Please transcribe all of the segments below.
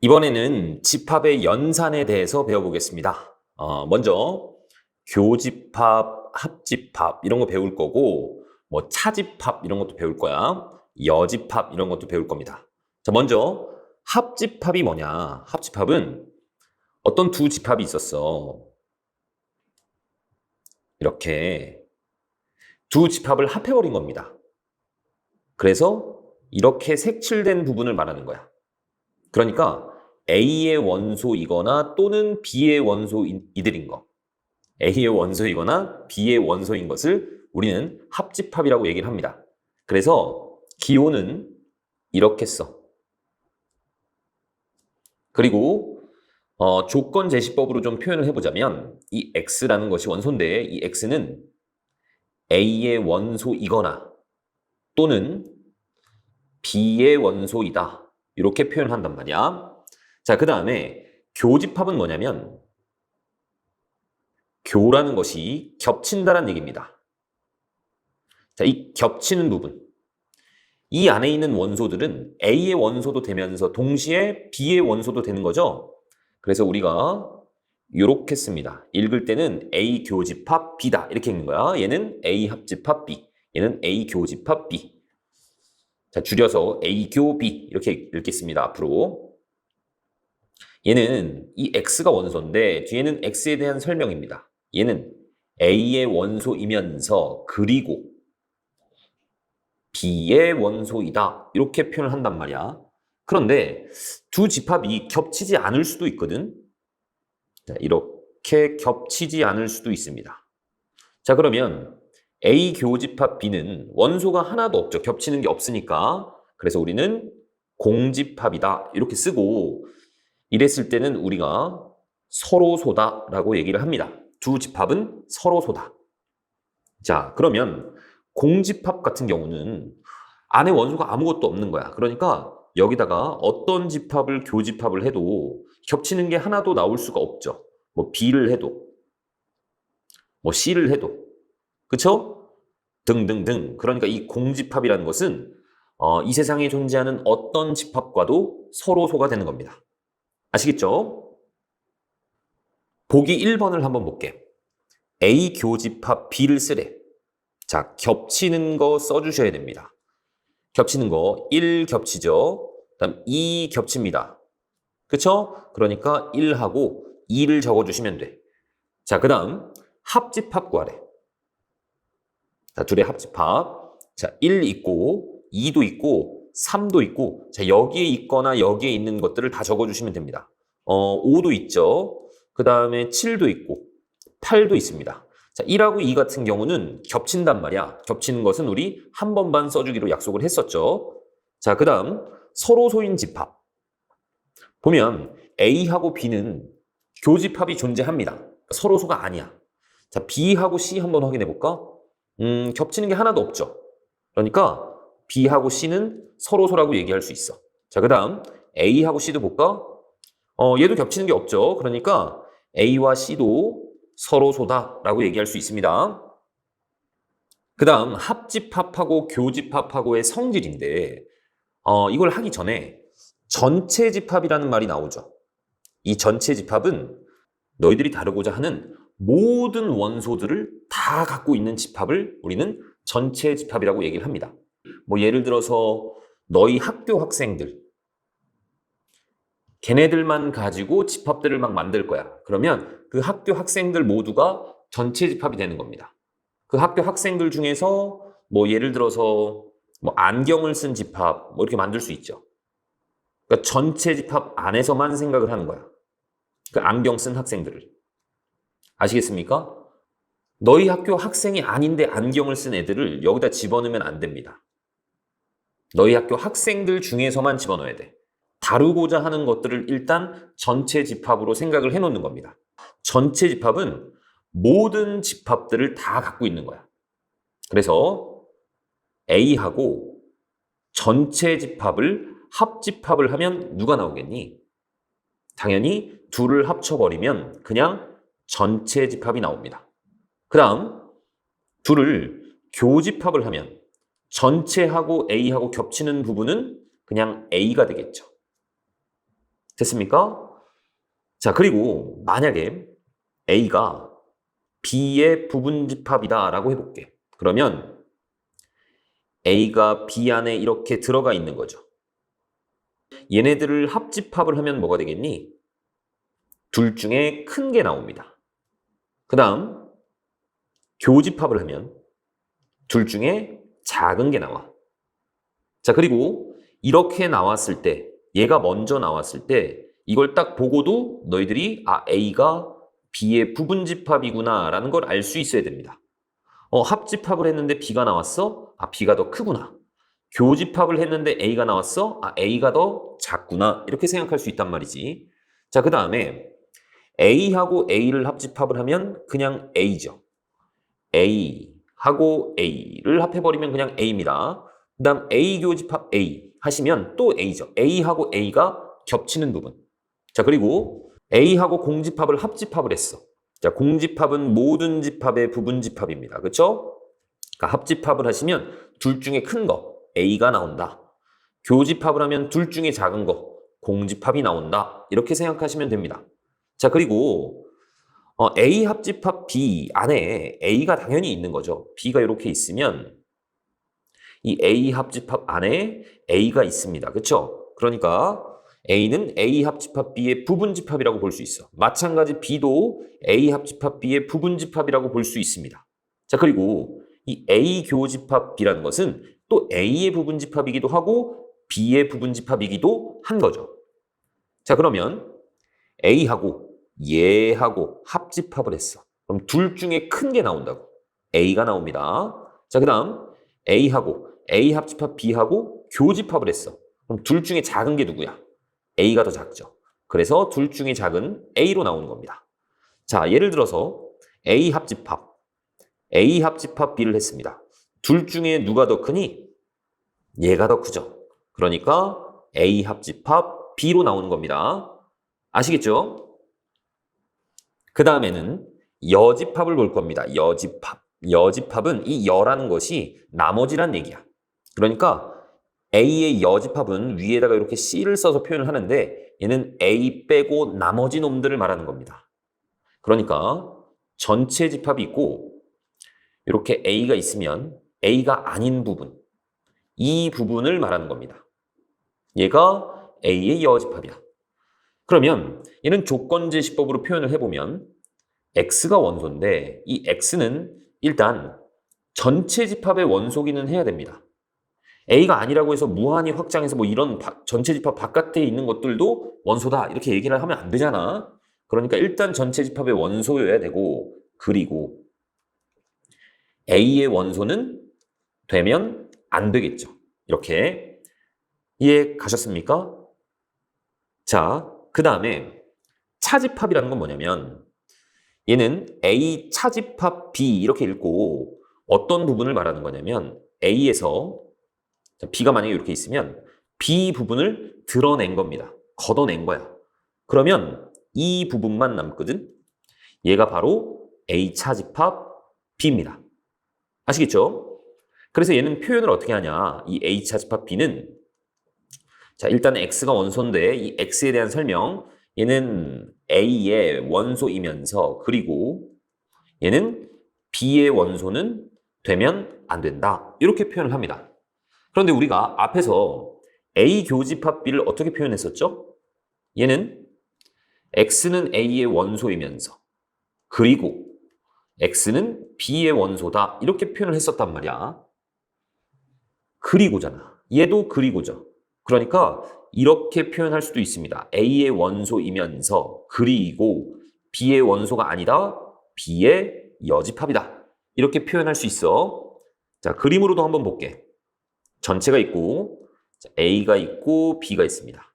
이번에는 집합의 연산에 대해서 배워보겠습니다. 먼저 교집합, 합집합 이런 거 배울 거고 뭐 차집합 이런 것도 배울 거야. 여집합 이런 것도 배울 겁니다. 자, 먼저 합집합이 뭐냐? 합집합은 어떤 두 집합이 있었어. 이렇게 두 집합을 합해버린 겁니다. 그래서 이렇게 색칠된 부분을 말하는 거야. 그러니까 A의 원소이거나 또는 B의 원소이들인 거. A의 원소이거나 B의 원소인 것을 우리는 합집합이라고 얘기를 합니다. 그래서 기호는 이렇게 써. 그리고 조건 제시법으로 좀 표현을 해보자면 이 X라는 것이 원소인데 이 X는 A의 원소이거나 또는 B의 원소이다. 이렇게 표현한단 말이야. 자, 그 다음에 교집합은 뭐냐면 교라는 것이 겹친다는 얘기입니다. 자, 이 겹치는 부분. 이 안에 있는 원소들은 A의 원소도 되면서 동시에 B의 원소도 되는 거죠. 그래서 우리가 이렇게 씁니다. 읽을 때는 A 교집합 B다. 이렇게 읽는 거야. 얘는 A 합집합 B. 얘는 A 교집합 B. 자, 줄여서 A교 B 이렇게 읽겠습니다. 앞으로. 얘는 이 X가 원소인데 뒤에는 X에 대한 설명입니다. 얘는 A의 원소이면서 그리고 B의 원소이다. 이렇게 표현을 한단 말이야. 그런데 두 집합이 겹치지 않을 수도 있거든. 자, 이렇게 겹치지 않을 수도 있습니다. 자, 그러면 A 교집합 B는 원소가 하나도 없죠. 겹치는 게 없으니까. 그래서 우리는 공집합이다. 이렇게 쓰고 이랬을 때는 우리가 서로소다라고 얘기를 합니다. 두 집합은 서로소다. 자, 그러면 공집합 같은 경우는 안에 원소가 아무것도 없는 거야. 그러니까 여기다가 어떤 집합을 교집합을 해도 겹치는 게 하나도 나올 수가 없죠. 뭐 B를 해도 뭐 C를 해도 그쵸? 등등등. 그러니까 이 공집합이라는 것은 이 세상에 존재하는 어떤 집합과도 서로소가 되는 겁니다. 아시겠죠? 보기 1번을 한번 볼게. A 교집합 B를 쓰래. 자, 겹치는 거 써주셔야 됩니다. 겹치는 거 1 겹치죠. 그다음 2 겹칩니다. 그쵸? 그러니까 1하고 2를 적어주시면 돼. 자, 그 다음 합집합 구하래. 자, 둘의 합집합. 자, 1 있고 2도 있고 3도 있고 자, 여기에 있거나 여기에 있는 것들을 다 적어주시면 됩니다. 5도 있죠. 그 다음에 7도 있고 8도 있습니다. 자, 1하고 2 같은 경우는 겹친단 말이야. 겹치는 것은 우리 한 번만 써주기로 약속을 했었죠. 자, 그 다음 서로소인 집합. 보면 A하고 B는 교집합이 존재합니다. 서로소가 아니야. 자, B하고 C 한번 확인해 볼까? 겹치는 게 하나도 없죠. 그러니까 B하고 C는 서로소라고 얘기할 수 있어. 자, 그 다음 A하고 C도 볼까? 얘도 겹치는 게 없죠. 그러니까 A와 C도 서로소다라고 얘기할 수 있습니다. 그 다음 합집합하고 교집합하고의 성질인데 이걸 하기 전에 전체 집합이라는 말이 나오죠. 이 전체 집합은 너희들이 다루고자 하는 모든 원소들을 다 갖고 있는 집합을 우리는 전체 집합이라고 얘기를 합니다. 뭐 예를 들어서 너희 학교 학생들 걔네들만 가지고 집합들을 막 만들 거야. 그러면 그 학교 학생들 모두가 전체 집합이 되는 겁니다. 그 학교 학생들 중에서 뭐 예를 들어서 뭐 안경을 쓴 집합 뭐 이렇게 만들 수 있죠. 그러니까 전체 집합 안에서만 생각을 하는 거야. 그 안경 쓴 학생들을. 아시겠습니까? 너희 학교 학생이 아닌데 안경을 쓴 애들을 여기다 집어넣으면 안 됩니다. 너희 학교 학생들 중에서만 집어넣어야 돼. 다루고자 하는 것들을 일단 전체 집합으로 생각을 해놓는 겁니다. 전체 집합은 모든 집합들을 다 갖고 있는 거야. 그래서 A하고 전체 집합을 합집합을 하면 누가 나오겠니? 당연히 둘을 합쳐버리면 그냥 전체 집합이 나옵니다. 그 다음 둘을 교집합을 하면 전체하고 A하고 겹치는 부분은 그냥 A가 되겠죠. 됐습니까? 자, 그리고 만약에 A가 B의 부분집합이다라고 해볼게. 그러면 A가 B 안에 이렇게 들어가 있는 거죠. 얘네들을 합집합을 하면 뭐가 되겠니? 둘 중에 큰 게 나옵니다. 그 다음 교집합을 하면 둘 중에 작은 게 나와. 자, 그리고 이렇게 나왔을 때, 얘가 먼저 나왔을 때 이걸 딱 보고도 너희들이 A가 B의 부분집합이구나 라는 걸 알 수 있어야 됩니다. 합집합을 했는데 B가 나왔어? B가 더 크구나. 교집합을 했는데 A가 나왔어? A가 더 작구나. 이렇게 생각할 수 있단 말이지. 자, 그 다음에 A하고 A를 합집합을 하면 그냥 A죠. A하고 A를 합해버리면 그냥 A입니다. 그 다음 A 교집합 A 하시면 또 A죠. A하고 A가 겹치는 부분. 자, 그리고 A하고 공집합을 합집합을 했어. 자, 공집합은 모든 집합의 부분집합입니다. 그렇죠? 그러니까 합집합을 하시면 둘 중에 큰 거 A가 나온다. 교집합을 하면 둘 중에 작은 거 공집합이 나온다. 이렇게 생각하시면 됩니다. 자, 그리고 A 합집합 B 안에 A가 당연히 있는 거죠. B가 이렇게 있으면 이 A 합집합 안에 A가 있습니다. 그렇죠? 그러니까 A는 A 합집합 B의 부분집합이라고 볼 수 있어. 마찬가지 B도 A 합집합 B의 부분집합이라고 볼 수 있습니다. 자, 그리고 이 A 교집합 B라는 것은 또 A의 부분집합이기도 하고 B의 부분집합이기도 한 거죠. 자, 그러면 A하고 얘하고 합집합을 했어. 그럼 둘 중에 큰 게 나온다고. A가 나옵니다. 자, 그 다음 A하고 A 합집합 B하고 교집합을 했어. 그럼 둘 중에 작은 게 누구야? A가 더 작죠. 그래서 둘 중에 작은 A로 나오는 겁니다. 자, 예를 들어서 A 합집합 B를 했습니다. 둘 중에 누가 더 크니? 얘가 더 크죠. 그러니까 A 합집합 B로 나오는 겁니다. 아시겠죠? 그 다음에는 여집합을 볼 겁니다. 여집합. 여집합은 이 여라는 것이 나머지란 얘기야. 그러니까 A의 여집합은 위에다가 이렇게 C를 써서 표현을 하는데 얘는 A 빼고 나머지 놈들을 말하는 겁니다. 그러니까 전체 집합이 있고 이렇게 A가 있으면 A가 아닌 부분, 이 부분을 말하는 겁니다. 얘가 A의 여집합이야. 그러면 얘는 조건제시법으로 표현을 해보면 X가 원소인데 이 X는 일단 전체 집합의 원소기는 해야 됩니다. A가 아니라고 해서 무한히 확장해서 뭐 이런 전체 집합 바깥에 있는 것들도 원소다 이렇게 얘기를 하면 안 되잖아. 그러니까 일단 전체 집합의 원소여야 되고 그리고 A의 원소는 되면 안 되겠죠. 이렇게 이해 가셨습니까? 자, 그 다음에 차집합이라는 건 뭐냐면 얘는 A 차집합 B 이렇게 읽고 어떤 부분을 말하는 거냐면 A에서 B가 만약에 이렇게 있으면 B 부분을 드러낸 겁니다. 걷어낸 거야. 그러면 이 부분만 남거든. 얘가 바로 A 차집합 B입니다. 아시겠죠? 그래서 얘는 표현을 어떻게 하냐. 이 A 차집합 B는 자, 일단 X가 원소인데 이 X에 대한 설명. 얘는 A의 원소이면서 그리고 얘는 B의 원소는 되면 안 된다. 이렇게 표현을 합니다. 그런데 우리가 앞에서 A 교집합 B를 어떻게 표현했었죠? 얘는 X는 A의 원소이면서 그리고 X는 B의 원소다. 이렇게 표현을 했었단 말이야. 그리고잖아. 얘도 그리고죠. 그러니까 이렇게 표현할 수도 있습니다. A의 원소이면서 그리고 B의 원소가 아니다. B의 여집합이다. 이렇게 표현할 수 있어. 자, 그림으로도 한번 볼게. 전체가 있고 A가 있고 B가 있습니다.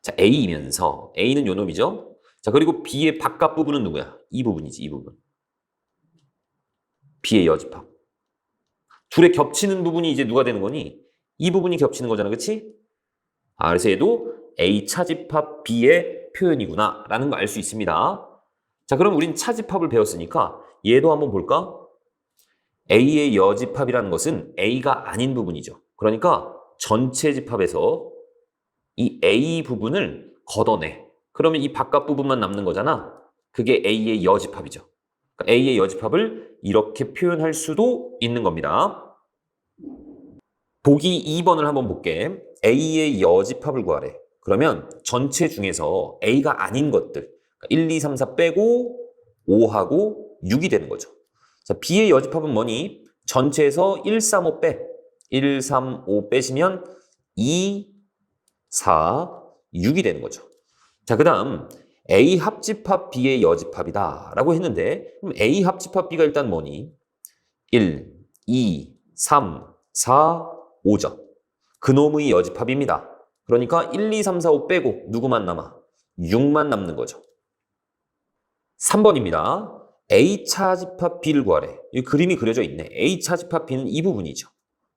자, A이면서 A는 요 놈이죠. 자, 그리고 B의 바깥 부분은 누구야? 이 부분이지, 이 부분. B의 여집합. 둘의 겹치는 부분이 이제 누가 되는 거니? 이 부분이 겹치는 거잖아, 그치? 그래서 얘도 A 차집합 B의 표현이구나 라는 거 알 수 있습니다. 자, 그럼 우린 차집합을 배웠으니까 얘도 한번 볼까? A의 여집합이라는 것은 A가 아닌 부분이죠. 그러니까 전체 집합에서 이 A 부분을 걷어내. 그러면 이 바깥 부분만 남는 거잖아. 그게 A의 여집합이죠. 그러니까 A의 여집합을 이렇게 표현할 수도 있는 겁니다. 보기 2번을 한번 볼게. A의 여집합을 구하래. 그러면 전체 중에서 A가 아닌 것들 1, 2, 3, 4 빼고 5하고 6이 되는 거죠. 자, B의 여집합은 뭐니? 전체에서 1, 3, 5 빼. 1, 3, 5 빼시면 2, 4, 6이 되는 거죠. 자, 그 다음 A 합집합 B의 여집합이다 라고 했는데 그럼 A 합집합 B가 일단 뭐니? 1, 2, 3, 4, 5죠. 그놈의 여집합입니다. 그러니까 1, 2, 3, 4, 5 빼고 누구만 남아? 6만 남는 거죠. 3번입니다. A 차집합 B를 구하래. 이 그림이 그려져 있네. A 차집합 B는 이 부분이죠.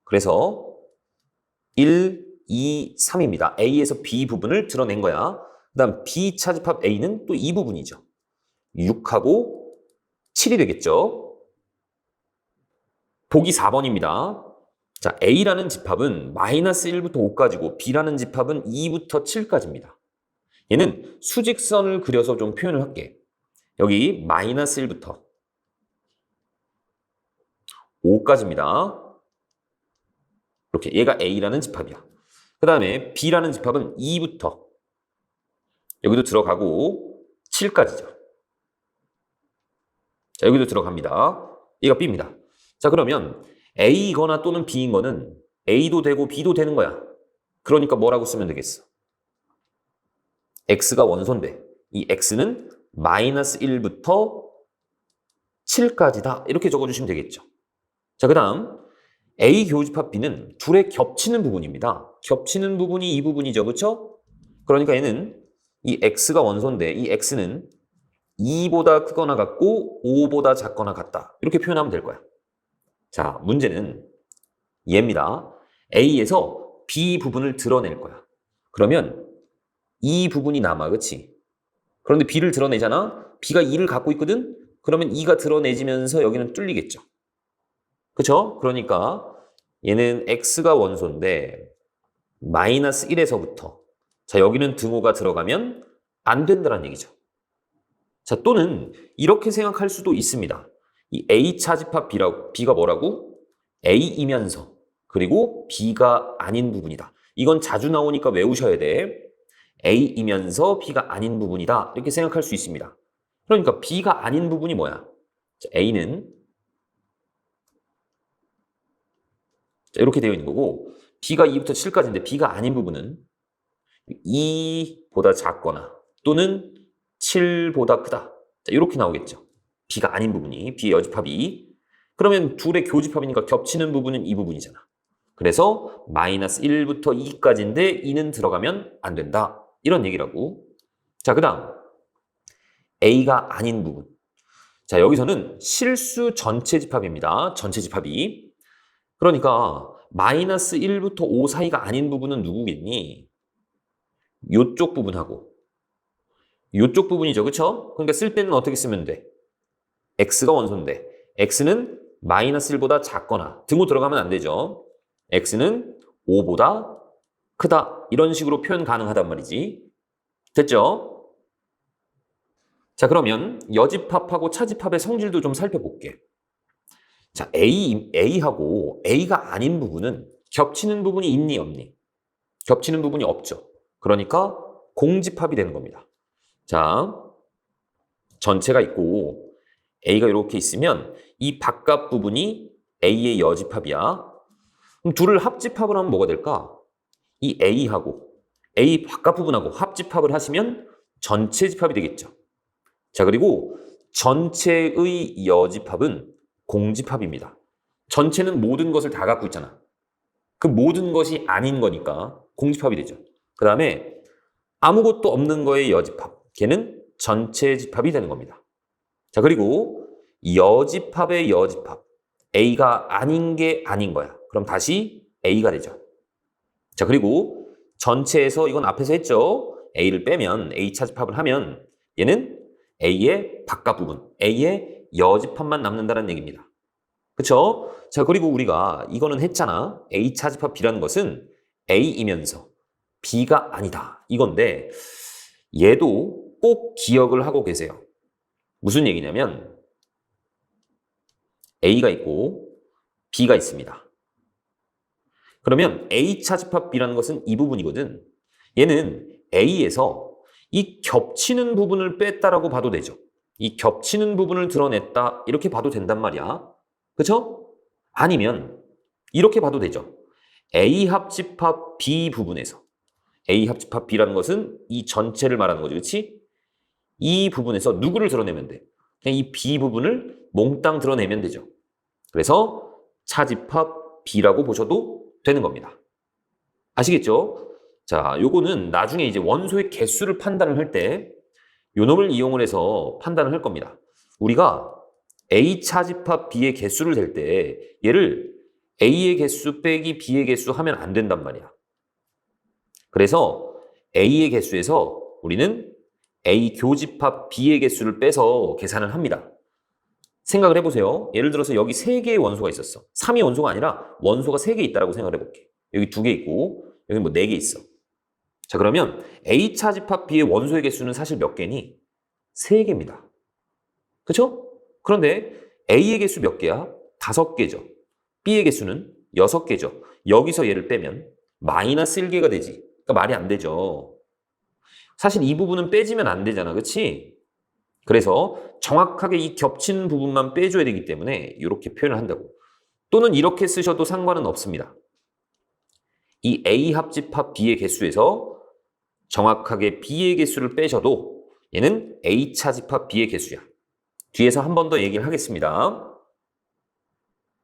그래서 1, 2, 3입니다. A에서 B 부분을 드러낸 거야. 그 다음 B 차집합 A는 또 이 부분이죠. 6하고 7이 되겠죠. 보기 4번입니다. 자, A라는 집합은 마이너스 1부터 5까지고 B라는 집합은 2부터 7까지입니다. 얘는 수직선을 그려서 좀 표현을 할게. 여기 마이너스 1부터 5까지입니다. 이렇게 얘가 A라는 집합이야. 그 다음에 B라는 집합은 2부터 여기도 들어가고 7까지죠. 자, 여기도 들어갑니다. 얘가 B입니다. 자, 그러면 A이거나 또는 B인 거는 A도 되고 B도 되는 거야. 그러니까 뭐라고 쓰면 되겠어? X가 원소인데 이 X는 마이너스 1부터 7까지다. 이렇게 적어주시면 되겠죠. 자, 그 다음 A 교집합 B는 둘의 겹치는 부분입니다. 겹치는 부분이 이 부분이죠. 그렇죠? 그러니까 얘는 이 X가 원소인데 이 X는 2보다 크거나 같고 5보다 작거나 같다. 이렇게 표현하면 될 거야. 자, 문제는 얘입니다. A에서 B 부분을 드러낼 거야. 그러면 이 부분이 남아, 그치? 그런데 B를 드러내잖아? B가 2를 갖고 있거든? 그러면 2가 드러내지면서 여기는 뚫리겠죠. 그쵸? 그러니까 얘는 X가 원소인데 마이너스 1에서부터 자, 여기는 등호가 들어가면 안 된다는 얘기죠. 자, 또는 이렇게 생각할 수도 있습니다. 이 A 차집합 B가 뭐라고? A이면서 그리고 B가 아닌 부분이다. 이건 자주 나오니까 외우셔야 돼. A이면서 B가 아닌 부분이다. 이렇게 생각할 수 있습니다. 그러니까 B가 아닌 부분이 뭐야? 자, A는 자, 이렇게 되어 있는 거고 B가 2부터 7까지인데 B가 아닌 부분은 2보다 작거나 또는 7보다 크다. 자, 이렇게 나오겠죠. B가 아닌 부분이 B의 여집합이 그러면 둘의 교집합이니까 겹치는 부분은 이 부분이잖아. 그래서 마이너스 1부터 2까지인데 2는 들어가면 안 된다. 이런 얘기라고. 자, 그 다음 A가 아닌 부분. 자, 여기서는 실수 전체 집합입니다. 전체 집합이. 그러니까 마이너스 1부터 5 사이가 아닌 부분은 누구겠니? 요쪽 부분하고 요쪽 부분이죠. 그쵸? 그러니까 쓸 때는 어떻게 쓰면 돼? X가 원소인데 X는 마이너스 1보다 작거나 등호 들어가면 안 되죠. X는 5보다 크다. 이런 식으로 표현 가능하단 말이지. 됐죠? 자, 그러면 여집합하고 차집합의 성질도 좀 살펴볼게. 자, A하고 A가 아닌 부분은 겹치는 부분이 있니 없니? 겹치는 부분이 없죠. 그러니까 공집합이 되는 겁니다. 자, 전체가 있고 A가 이렇게 있으면 이 바깥 부분이 A의 여집합이야. 그럼 둘을 합집합을 하면 뭐가 될까? 이 A하고 A 바깥 부분하고 합집합을 하시면 전체 집합이 되겠죠. 자, 그리고 전체의 여집합은 공집합입니다. 전체는 모든 것을 다 갖고 있잖아. 그 모든 것이 아닌 거니까 공집합이 되죠. 그 다음에 아무것도 없는 거의 여집합. 걔는 전체 집합이 되는 겁니다. 자, 그리고 여집합의 여집합. A가 아닌 게 아닌 거야. 그럼 다시 A가 되죠. 자, 그리고 전체에서 이건 앞에서 했죠. A를 빼면 A 차집합을 하면 얘는 A의 바깥 부분, A의 여집합만 남는다는 얘기입니다. 그쵸? 자, 그리고 우리가 이거는 했잖아. A 차집합 B라는 것은 A이면서 B가 아니다. 이건데 얘도 꼭 기억을 하고 계세요. 무슨 얘기냐면 A가 있고 B가 있습니다. 그러면 A 차집합 B라는 것은 이 부분이거든. 얘는 A에서 이 겹치는 부분을 뺐다라고 봐도 되죠. 이 겹치는 부분을 드러냈다 이렇게 봐도 된단 말이야. 그쵸? 아니면 이렇게 봐도 되죠. A 합집합 B 부분에서 A 합집합 B라는 것은 이 전체를 말하는 거죠. 그렇지? 이 부분에서 누구를 드러내면 돼? 그냥 이 B 부분을 몽땅 드러내면 되죠. 그래서 차집합 B라고 보셔도 되는 겁니다. 아시겠죠? 자, 요거는 나중에 이제 원소의 개수를 판단을 할 때 요놈을 이용을 해서 판단을 할 겁니다. 우리가 A 차집합 B의 개수를 잴 때 얘를 A의 개수 빼기 B의 개수 하면 안 된단 말이야. 그래서 A의 개수에서 우리는 A 교집합 B의 개수를 빼서 계산을 합니다. 생각을 해보세요. 예를 들어서 여기 3개의 원소가 있었어. 3이 원소가 아니라 원소가 3개 있다고 생각을 해볼게. 여기 2개 있고 여기 뭐 4개 있어. 자, 그러면 A 차집합 B의 원소의 개수는 사실 몇 개니? 3개입니다. 그렇죠? 그런데 A의 개수 몇 개야? 5개죠. B의 개수는 6개죠. 여기서 얘를 빼면 마이너스 1개가 되지. 그러니까 말이 안 되죠. 사실 이 부분은 빼지면 안 되잖아. 그렇지? 그래서 정확하게 이 겹치는 부분만 빼줘야 되기 때문에 이렇게 표현을 한다고. 또는 이렇게 쓰셔도 상관은 없습니다. 이 A 합집합 B의 개수에서 정확하게 B의 개수를 빼셔도 얘는 A 차집합 B의 개수야. 뒤에서 한 번 더 얘기를 하겠습니다.